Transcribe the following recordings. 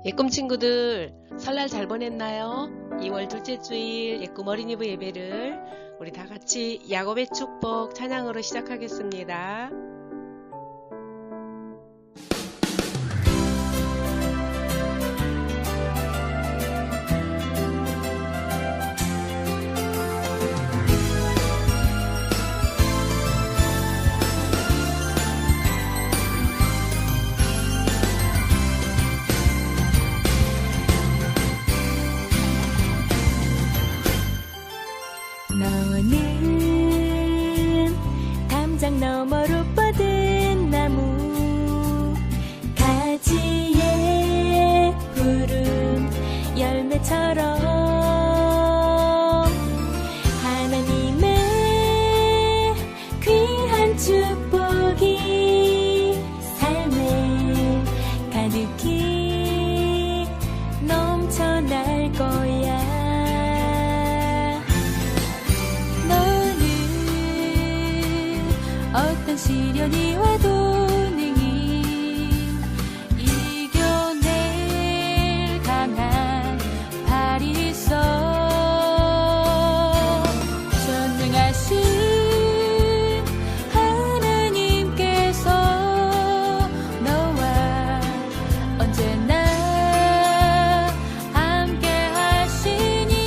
예꿈 친구들, 설날 잘 보냈나요? 2월 둘째 주일 예꿈 어린이부 예배를 우리 다 같이 야곱의 축복 찬양으로 시작하겠습니다. 너는 담장 너머로 뻗은 나무 가지에 푸른 열매처럼 하나님의 귀한 축복이 삶에 가득히 넘쳐날 거야. 어떤 시련이 와도 능히 이겨낼 강한 발이 있어. 전능하신 하나님께서 너와 언제나 함께 하시니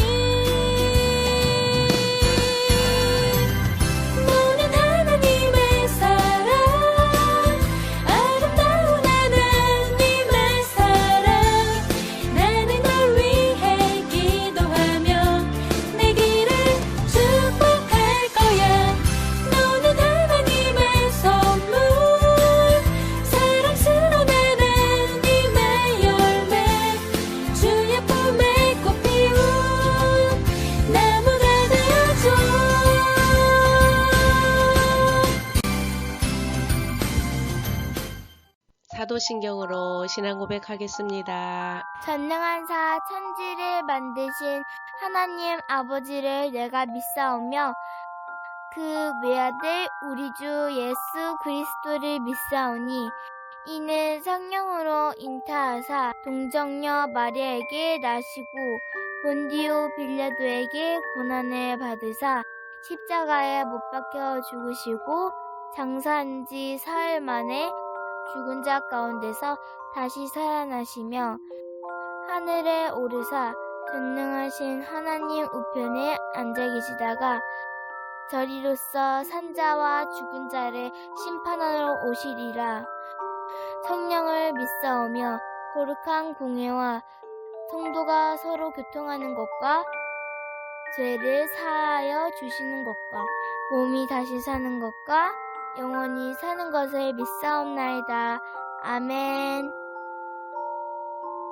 사도신경으로 신앙 고백하겠습니다. 전능한 사 천지를 만드신 하나님 아버지를 내가 믿사오며 그 외아들 우리 주 예수 그리스도를 믿사오니 이는 성령으로 잉타하사 동정녀 마리아에게 나시고 본디오 빌라도에게 고난을 받으사 십자가에 못 박혀 죽으시고 장사한 지 사흘 만에 죽은 자 가운데서 다시 살아나시며 하늘에 오르사 전능하신 하나님 우편에 앉아 계시다가 저리로서 산자와 죽은 자를 심판하러 오시리라. 성령을 믿사오며 거룩한 공회와 성도가 서로 교통하는 것과 죄를 사하여 주시는 것과 몸이 다시 사는 것과 영원히 사는 것을 믿사옵나이다. 아멘.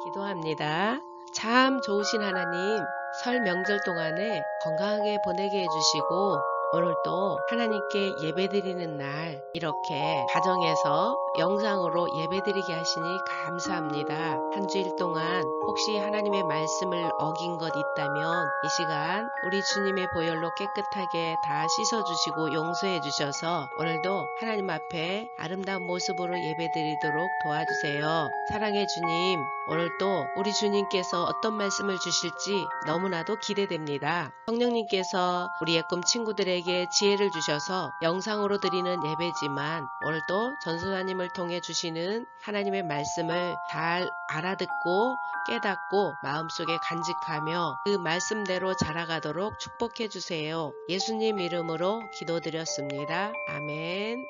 기도합니다. 참 좋으신 하나님, 설 명절 동안에 건강하게 보내게 해주시고 오늘 또 하나님께 예배드리는 날 이렇게 가정에서 영상으로 예배드리게 하시니 감사합니다. 한 주일 동안 혹시 하나님의 말씀을 어긴 것 있다면 이 시간 우리 주님의 보혈로 깨끗하게 다 씻어주시고 용서해 주셔서 오늘도 하나님 앞에 아름다운 모습으로 예배드리도록 도와주세요. 사랑의 주님, 오늘도 우리 주님께서 어떤 말씀을 주실지 너무나도 기대됩니다. 성령님께서 우리 예꿈 친구들에게 지혜를 주셔서 영상으로 드리는 예배지만 오늘도 전도사님을 통해 주시는 하나님의 말씀을 잘 알아듣고 깨닫고 마음속에 간직하며 그 말씀대로 자라가도록 축복해 주세요. 예수님 이름으로 기도드렸습니다. 아멘.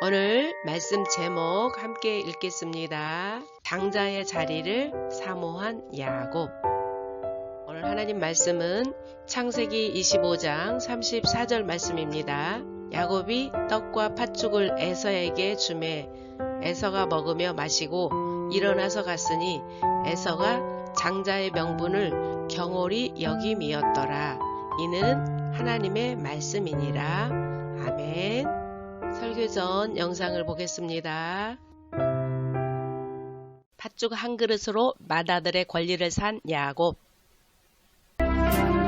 오늘 말씀 제목 함께 읽겠습니다. 장자의 자리를 사모한 야곱. 오늘 하나님 말씀은 창세기 25장 34절 말씀입니다. 야곱이 떡과 팥죽을 에서에게 주매 에서가 먹으며 마시고 일어나서 갔으니 에서가 장자의 명분을 경홀히 여김이었더라. 이는 하나님의 말씀이니라. 아멘. 설교 전 영상을 보겠습니다. 팥죽 한 그릇으로 맏아들의 권리를 산 야곱.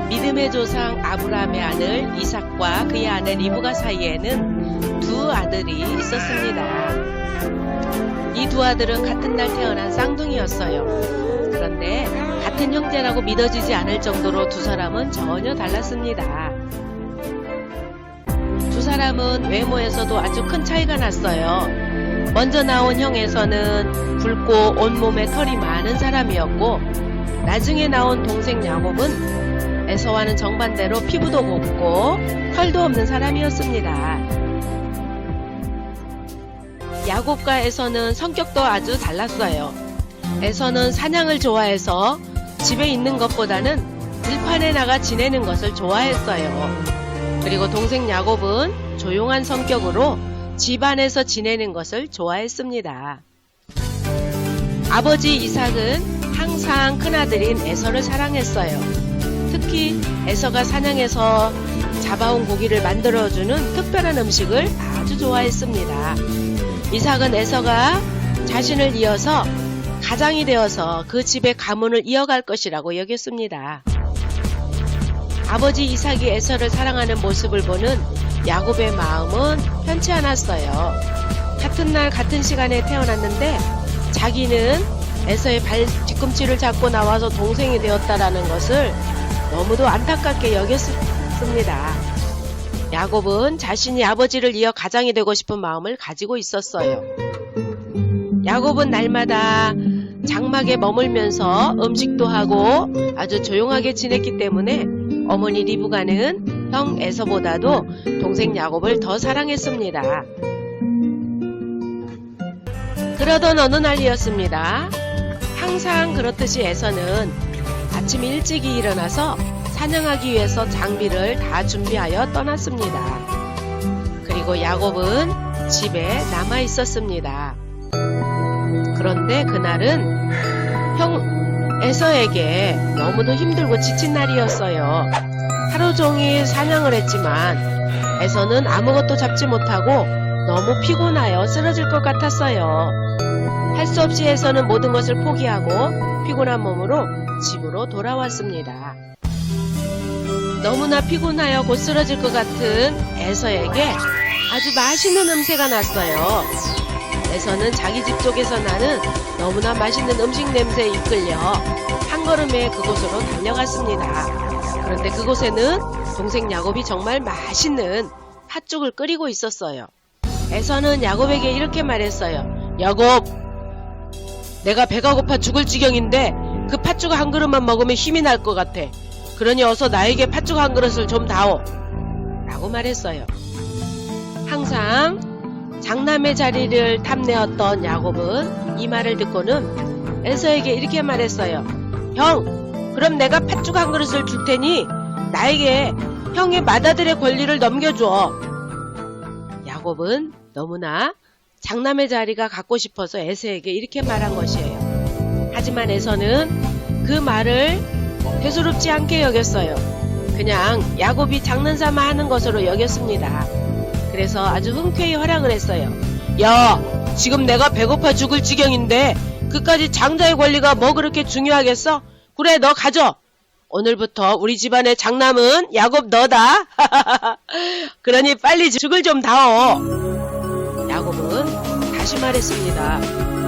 믿음의 조상 아브라함의 아들 이삭과 그의 아내 리브가 사이에는 두 아들이 있었습니다. 이 두 아들은 같은 날 태어난 쌍둥이였어요. 그런데 같은 형제라고 믿어지지 않을 정도로 두 사람은 전혀 달랐습니다. 두 사람은 외모에서도 아주 큰 차이가 났어요. 먼저 나온 형 에서는 굵고 온몸에 털이 많은 사람이었고, 나중에 나온 동생 야곱은 에서와는 정반대로 피부도 곱고 털도 없는 사람이었습니다. 야곱과 에서는 성격도 아주 달랐어요. 에서는 사냥을 좋아해서 집에 있는 것보다는 들판에 나가 지내는 것을 좋아했어요. 그리고 동생 야곱은 조용한 성격으로 집 안에서 지내는 것을 좋아했습니다. 아버지 이삭은 항상 큰아들인 에서를 사랑했어요. 특히 에서가 사냥해서 잡아온 고기를 만들어주는 특별한 음식을 아주 좋아했습니다. 이삭은 에서가 자신을 이어서 가장이 되어서 그 집의 가문을 이어갈 것이라고 여겼습니다. 아버지 이삭이 에서를 사랑하는 모습을 보는 야곱의 마음은 편치 않았어요. 같은 날 같은 시간에 태어났는데 자기는 에서의 발 뒤꿈치를 잡고 나와서 동생이 되었다라는 것을 너무도 안타깝게 여겼습니다. 야곱은 자신이 아버지를 이어 가장이 되고 싶은 마음을 가지고 있었어요. 야곱은 날마다 장막에 머물면서 음식도 하고 아주 조용하게 지냈기 때문에 어머니 리브가는 형 에서보다도 동생 야곱을 더 사랑했습니다. 그러던 어느 날이었습니다. 항상 그렇듯이 에서는 아침 일찍이 일어나서 사냥하기 위해서 장비를 다 준비하여 떠났습니다. 그리고 야곱은 집에 남아 있었습니다. 그런데 그날은 형 에서에게 너무도 힘들고 지친 날이었어요. 하루 종일 사냥을 했지만 에서는 아무것도 잡지 못하고 너무 피곤하여 쓰러질 것 같았어요. 할 수 없이 에서는 모든 것을 포기하고 피곤한 몸으로 집으로 돌아왔습니다. 너무나 피곤하여 곧 쓰러질 것 같은 에서에게 아주 맛있는 냄새가 났어요. 에서는 자기 집 쪽에서 나는 너무나 맛있는 음식 냄새에 이끌려 한 걸음에 그곳으로 달려갔습니다. 그런데 그곳에는 동생 야곱이 정말 맛있는 팥죽을 끓이고 있었어요. 에서는 야곱에게 이렇게 말했어요. 야곱, 내가 배가 고파 죽을 지경인데 그 팥죽 한 그릇만 먹으면 힘이 날 것 같아. 그러니 어서 나에게 팥죽 한 그릇을 좀 다오. 라고 말했어요. 항상 장남의 자리를 탐내었던 야곱은 이 말을 듣고는 에서에게 이렇게 말했어요. 형, 그럼 내가 팥죽 한 그릇을 줄 테니 나에게 형의 맏아들의 권리를 넘겨줘. 야곱은 너무나 장남의 자리가 갖고 싶어서 에서에게 이렇게 말한 것이에요. 하지만 에서는 그 말을 대수롭지 않게 여겼어요. 그냥 야곱이 장난삼아 하는 것으로 여겼습니다. 그래서 아주 흔쾌히 허락을 했어요. 야, 지금 내가 배고파 죽을 지경인데 그까지 장자의 권리가 뭐 그렇게 중요하겠어? 그래, 너 가져. 오늘부터 우리 집안의 장남은 야곱 너다. 그러니 빨리 죽을 좀 다오. 야곱은 다시 말했습니다.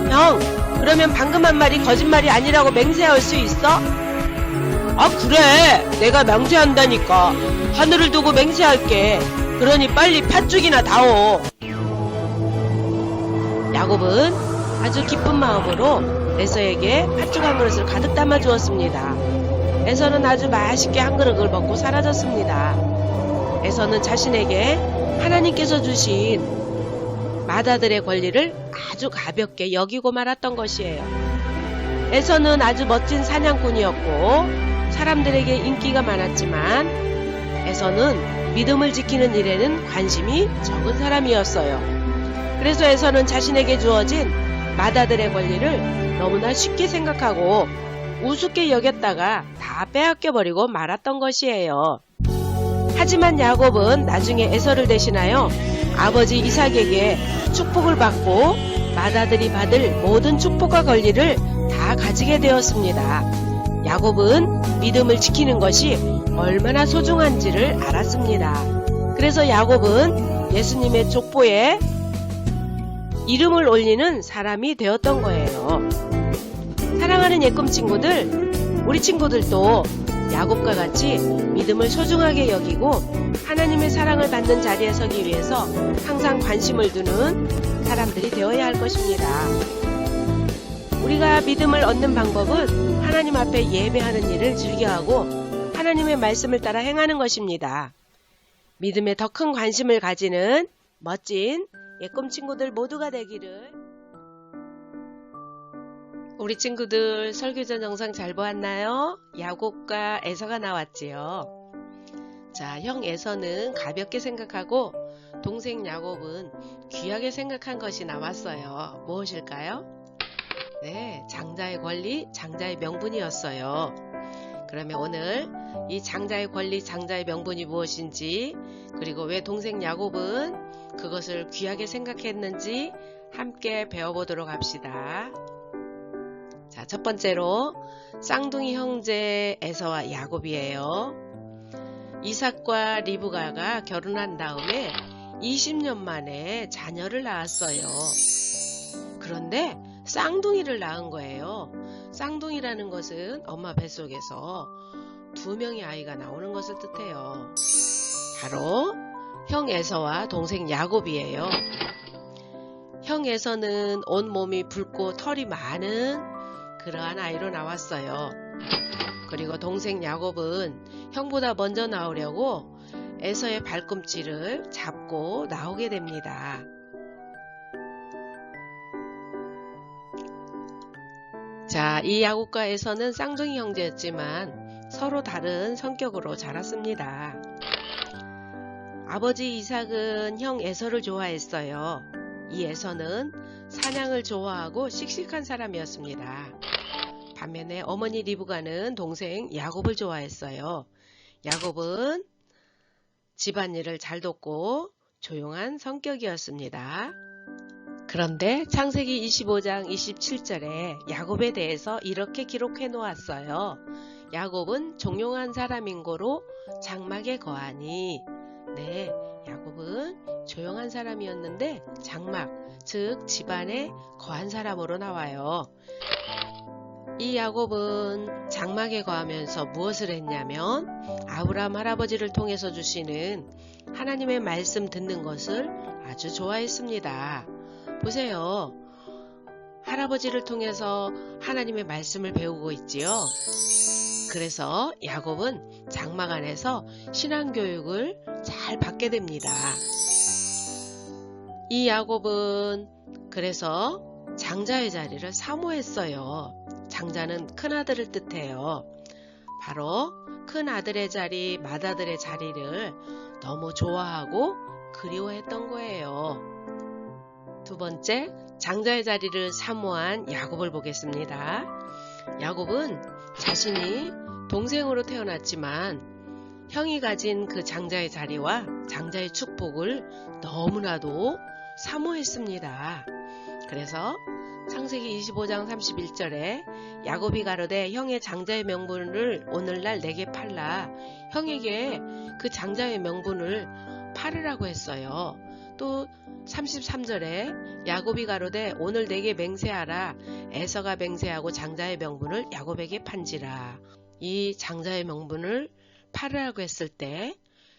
형, 그러면 방금 한 말이 거짓말이 아니라고 맹세할 수 있어? 아, 그래, 내가 맹세한다니까. 하늘을 두고 맹세할게. 그러니 빨리 팥죽이나 다오. 야곱은 아주 기쁜 마음으로 에서에게 팥죽 한 그릇을 가득 담아 주었습니다. 에서는 아주 맛있게 한 그릇을 먹고 사라졌습니다. 에서는 자신에게 하나님께서 주신 맏아들의 권리를 아주 가볍게 여기고 말았던 것이에요. 에서는 아주 멋진 사냥꾼이었고 사람들에게 인기가 많았지만 에서는 믿음을 지키는 일에는 관심이 적은 사람이었어요. 그래서 에서는 자신에게 주어진 맏아들의 권리를 너무나 쉽게 생각하고 우습게 여겼다가 다 빼앗겨버리고 말았던 것이에요. 하지만 야곱은 나중에 에서를 대신하여 아버지 이삭에게 축복을 받고 맏아들이 받을 모든 축복과 권리를 다 가지게 되었습니다. 야곱은 믿음을 지키는 것이 얼마나 소중한지를 알았습니다. 그래서 야곱은 예수님의 족보에 이름을 올리는 사람이 되었던 거예요. 사랑하는 예꿈 친구들, 우리 친구들도 야곱과 같이 믿음을 소중하게 여기고 하나님의 사랑을 받는 자리에 서기 위해서 항상 관심을 두는 사람들이 되어야 할 것입니다. 우리가 믿음을 얻는 방법은 하나님 앞에 예배하는 일을 즐겨하고 하나님의 말씀을 따라 행하는 것입니다. 믿음에 더 큰 관심을 가지는 멋진 예꿈 친구들 모두가 되기를. 우리 친구들 설교전 영상 잘 보았나요? 야곱과 에서가 나왔지요. 자, 형 에서는 가볍게 생각하고 동생 야곱은 귀하게 생각한 것이 나왔어요. 무엇일까요? 네, 장자의 권리, 장자의 명분이었어요. 그러면 오늘 이 장자의 권리, 장자의 명분이 무엇인지, 그리고 왜 동생 야곱은 그것을 귀하게 생각했는지 함께 배워보도록 합시다. 자, 첫 번째로 쌍둥이 형제 에서와 야곱이에요. 이삭과 리브가가 결혼한 다음에 20년 만에 자녀를 낳았어요. 그런데 쌍둥이를 낳은 거예요. 쌍둥이라는 것은 엄마 뱃속에서 2명의 아이가 나오는 것을 뜻해요. 바로 형 에서와 동생 야곱이에요. 형 에서는 온몸이 붉고 털이 많은 그러한 아이로 나왔어요. 그리고 동생 야곱은 형보다 먼저 나오려고 에서의 발꿈치를 잡고 나오게 됩니다. 자, 이 야곱과 에서는 쌍둥이 형제였지만 서로 다른 성격으로 자랐습니다. 아버지 이삭은 형 에서를 좋아했어요. 이 에서는 사냥을 좋아하고 씩씩한 사람이었습니다. 반면에 어머니 리브가는 동생 야곱을 좋아했어요. 야곱은 집안일을 잘 돕고 조용한 성격이었습니다. 그런데 창세기 25장 27절에 야곱에 대해서 이렇게 기록해 놓았어요. 야곱은 종용한 사람인고로 장막에 거하니. 네, 야곱은 조용한 사람이었는데 장막, 즉 집안에 거한 사람으로 나와요. 이 야곱은 장막에 거하면서 무엇을 했냐면 아브라함 할아버지를 통해서 주시는 하나님의 말씀 듣는 것을 아주 좋아했습니다. 보세요. 할아버지를 통해서 하나님의 말씀을 배우고 있지요. 그래서 야곱은 장막 안에서 신앙교육을 잘 받게 됩니다. 이 야곱은 그래서 장자의 자리를 사모했어요. 장자는 큰아들을 뜻해요. 바로 큰아들의 자리, 맏아들의 자리를 너무 좋아하고 그리워했던 거예요. 두 번째, 장자의 자리를 사모한 야곱을 보겠습니다. 야곱은 자신이 동생으로 태어났지만 형이 가진 그 장자의 자리와 장자의 축복을 너무나도 사모했습니다. 그래서 창세기 25장 31절에 야곱이 가로되 형의 장자의 명분을 오늘날 내게 팔라. 형에게 그 장자의 명분을 팔으라고 했어요. 또 33절에 야곱이 가로되 오늘 내게 맹세하라. 에서가 맹세하고 장자의 명분을 야곱에게 판지라. 이 장자의 명분을 팔으라고 했을 때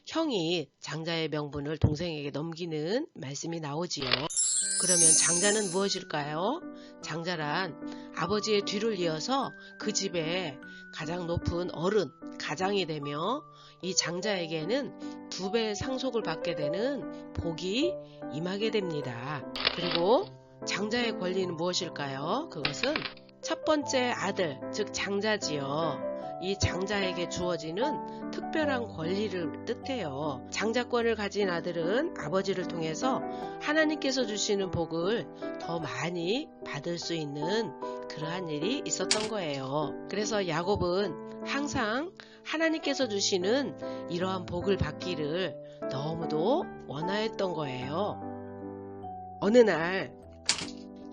형이 장자의 명분을 동생에게 넘기는 말씀이 나오지요. 그러면 장자는 무엇일까요? 장자란 아버지의 뒤를 이어서 그 집에 가장 높은 어른, 가장이 되며 이 장자에게는 2배의 상속을 받게 되는 복이 임하게 됩니다. 그리고 장자의 권리는 무엇일까요? 그것은 첫 번째 아들, 즉 장자지요. 이 장자에게 주어지는 특별한 권리를 뜻해요. 장자권을 가진 아들은 아버지를 통해서 하나님께서 주시는 복을 더 많이 받을 수 있는 그러한 일이 있었던 거예요. 그래서 야곱은 항상 하나님께서 주시는 이러한 복을 받기를 너무도 원하였던 거예요. 어느 날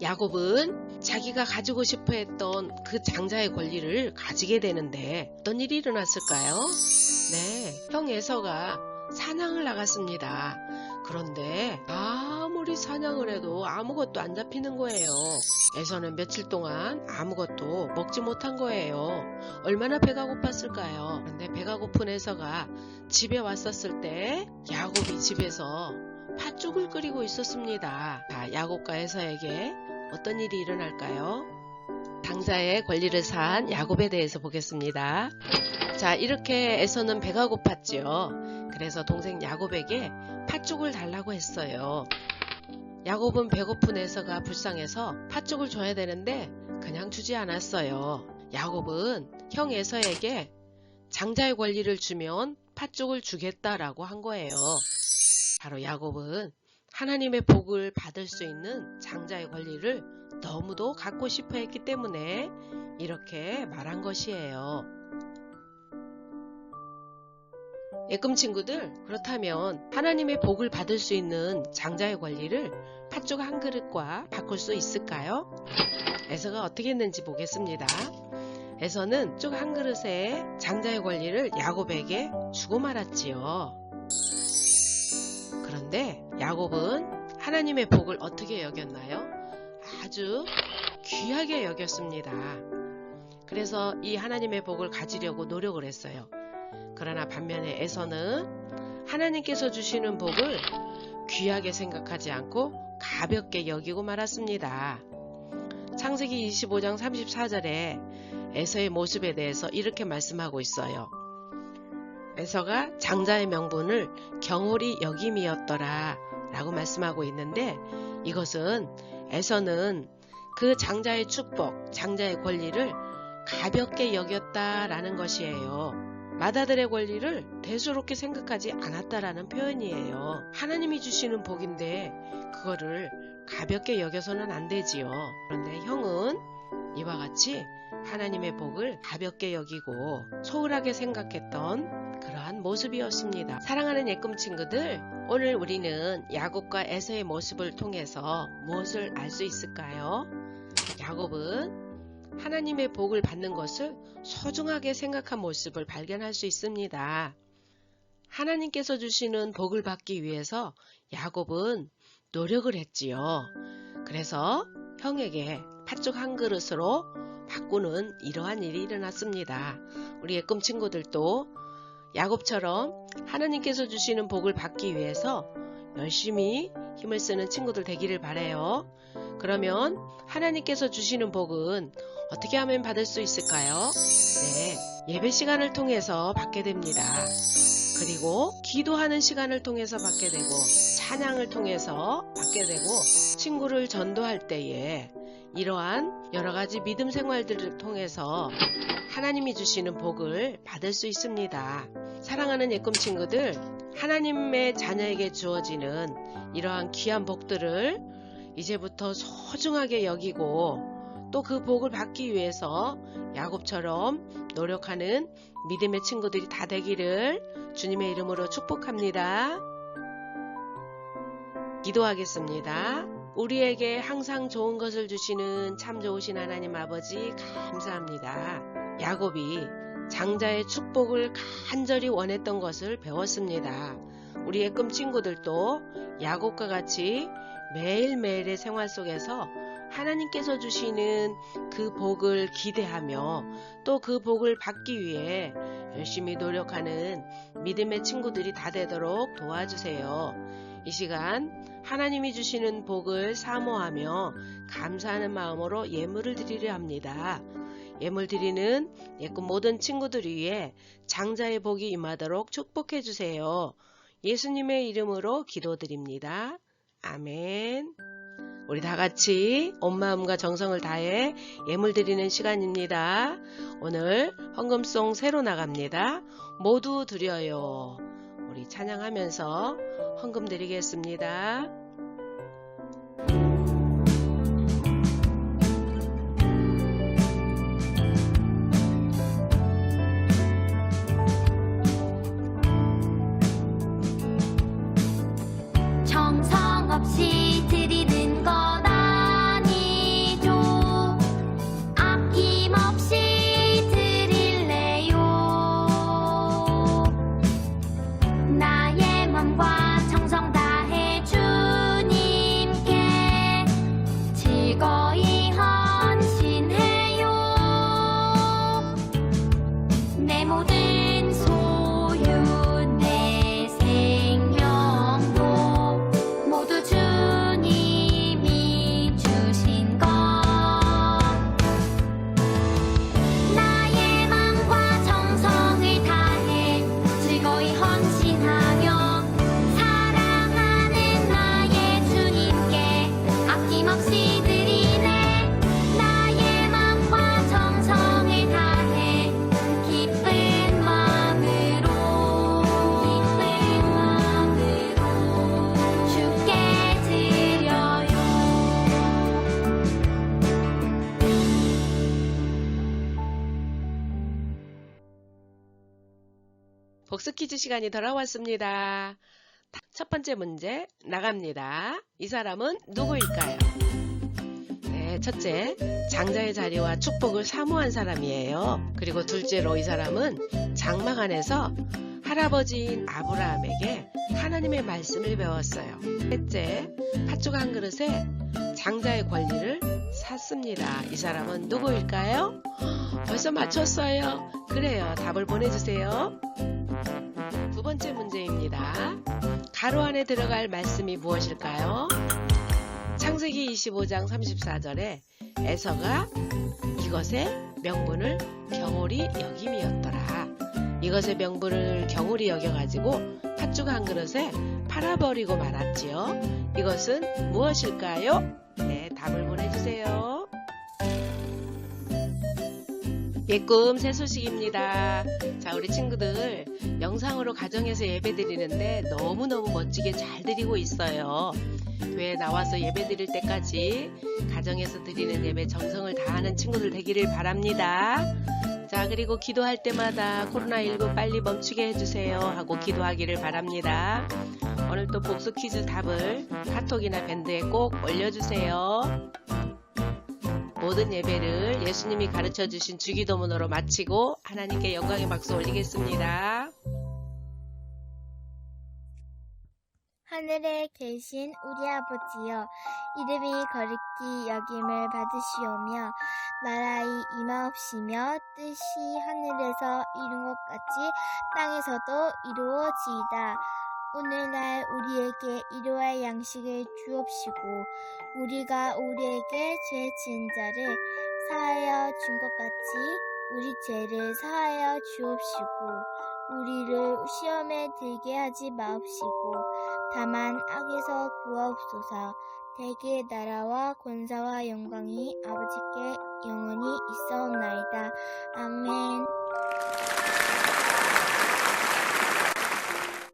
야곱은 자기가 가지고 싶어 했던 그 장자의 권리를 가지게 되는데 어떤 일이 일어났을까요? 네, 형 에서가 사냥을 나갔습니다. 그런데 아무리 사냥을 해도 아무것도 안 잡히는 거예요. 에서는 며칠 동안 아무것도 먹지 못한 거예요. 얼마나 배가 고팠을까요? 그런데 배가 고픈 에서가 집에 왔었을 때 야곱이 집에서 팥죽을 끓이고 있었습니다. 자, 야곱과 에서에게 어떤 일이 일어날까요? 장자의 권리를 산 야곱에 대해서 보겠습니다. 자, 이렇게 에서는 배가 고팠지요. 그래서 동생 야곱에게 팥죽을 달라고 했어요. 야곱은 배고픈 에서가 불쌍해서 팥죽을 줘야 되는데 그냥 주지 않았어요. 야곱은 형 에서에게 장자의 권리를 주면 팥죽을 주겠다라고 한 거예요. 바로 야곱은 하나님의 복을 받을 수 있는 장자의 권리를 너무도 갖고 싶어 했기 때문에 이렇게 말한 것이에요. 예금 친구들, 그렇다면 하나님의 복을 받을 수 있는 장자의 권리를 팥죽 한 그릇과 바꿀 수 있을까요? 에서가 어떻게 했는지 보겠습니다. 에서는 쭉 한 그릇에 장자의 권리를 야곱에게 주고 말았지요. 그런데 야곱은 하나님의 복을 어떻게 여겼나요? 아주 귀하게 여겼습니다. 그래서 이 하나님의 복을 가지려고 노력을 했어요. 그러나 반면에 에서는 하나님께서 주시는 복을 귀하게 생각하지 않고 가볍게 여기고 말았습니다. 창세기 25장 34절에 에서의 모습에 대해서 이렇게 말씀하고 있어요. 에서가 장자의 명분을 경홀히 여김이었더라 라고 말씀하고 있는데, 이것은 에서는 그 장자의 축복, 장자의 권리를 가볍게 여겼다라는 것이에요. 맏아들의 권리를 대수롭게 생각하지 않았다라는 표현이에요. 하나님이 주시는 복인데 그거를 가볍게 여겨서는 안 되지요. 그런데 형은 이와 같이 하나님의 복을 가볍게 여기고 소홀하게 생각했던 그러한 모습이었습니다. 사랑하는 예금 친구들, 오늘 우리는 야곱과 에서의 모습을 통해서 무엇을 알 수 있을까요? 야곱은 하나님의 복을 받는 것을 소중하게 생각한 모습을 발견할 수 있습니다. 하나님께서 주시는 복을 받기 위해서 야곱은 노력을 했지요. 그래서 형에게 팥죽 한 그릇으로 바꾸는 이러한 일이 일어났습니다. 우리 예금 친구들도 야곱처럼 하나님께서 주시는 복을 받기 위해서 열심히 힘을 쓰는 친구들 되기를 바라요. 그러면 하나님께서 주시는 복은 어떻게 하면 받을 수 있을까요? 네, 예배 시간을 통해서 받게 됩니다. 그리고 기도하는 시간을 통해서 받게 되고, 찬양을 통해서 받게 되고, 친구를 전도할 때에 이러한 여러가지 믿음 생활들을 통해서 하나님이 주시는 복을 받을 수 있습니다. 사랑하는 예금 친구들, 하나님의 자녀에게 주어지는 이러한 귀한 복들을 이제부터 소중하게 여기고, 또 그 복을 받기 위해서 야곱처럼 노력하는 믿음의 친구들이 다 되기를 주님의 이름으로 축복합니다. 기도하겠습니다. 우리에게 항상 좋은 것을 주시는 참 좋으신 하나님 아버지, 감사합니다. 야곱이 장자의 축복을 간절히 원했던 것을 배웠습니다. 우리 예금 친구들도 야곱과 같이 매일매일의 생활 속에서 하나님께서 주시는 그 복을 기대하며 또 그 복을 받기 위해 열심히 노력하는 믿음의 친구들이 다 되도록 도와주세요. 이 시간 하나님이 주시는 복을 사모하며 감사하는 마음으로 예물을 드리려 합니다. 예물 드리는 예금 모든 친구들 위해 장자의 복이 임하도록 축복해 주세요. 예수님의 이름으로 기도드립니다. 아멘. 우리 다 같이 온 마음과 정성을 다해 예물 드리는 시간입니다. 오늘 헌금송 새로 나갑니다. 모두 드려요. 우리 찬양하면서 헌금 드리겠습니다. 정성 없이 드리는 것 아니죠. 아낌없이 드릴래요. 나의 맘과 정성 다해 주님께 즐거이 헌신해요. 내 모든 소유 내 생명도 모두 주님이 주신 것. 나의 맘과 정성을 다해 즐거이 헌신하며 사랑하는 나의 주님께 아낌없이 드리네. 나의 맘과 정성을 다해 기쁜 마음으로 주께 드려요. 복수 퀴즈 시간이 돌아왔습니다. 첫 번째 문제 나갑니다. 이 사람은 누구일까요? 네, 첫째, 장자의 자리와 축복을 사모한 사람이에요. 그리고 둘째로 이 사람은 장막 안에서 할아버지인 아브라함에게 하나님의 말씀을 배웠어요. 셋째, 팥죽 한 그릇에 장자의 권리를 샀습니다. 이 사람은 누구일까요? 벌써 맞췄어요. 그래요. 답을 보내주세요. 두 번째 문제입니다. 가로 안에 들어갈 말씀이 무엇일까요? 창세기 25장 34절에 에서가 이것의 명분을 경홀히 여김이었더라. 이것의 명분을 경홀히 여겨가지고 팥죽 한 그릇에 팔아버리고 말았지요. 이것은 무엇일까요? 네, 답을 보내주세요. 예꿈 새 소식입니다. 자, 우리 친구들 영상으로 가정에서 예배 드리는데 너무너무 멋지게 잘 드리고 있어요. 교회에 나와서 예배 드릴 때까지 가정에서 드리는 예배 정성을 다하는 친구들 되기를 바랍니다. 자, 그리고 기도할 때마다 코로나19 빨리 멈추게 해주세요 하고 기도하기를 바랍니다. 오늘 또 복수 퀴즈 답을 카톡이나 밴드에 꼭 올려주세요. 모든 예배를 예수님이 가르쳐주신 주기도문으로 마치고 하나님께 영광의 박수 올리겠습니다. 하늘에 계신 우리 아버지여, 이름이 거룩히 여김을 받으시오며 나라의 임하옵시며 뜻이 하늘에서 이룬 것 같이 땅에서도 이루어지이다. 오늘날 우리에게 일용할 양식을 주옵시고 우리가 우리에게 죄 지은 자를 사하여 준 것 같이 우리 죄를 사하여 주옵시고 우리를 시험에 들게 하지 마옵시고 다만 악에서 구하옵소서. 대개 나라와 권사와 영광이 아버지께 영원히 있사옵나이다. 아멘.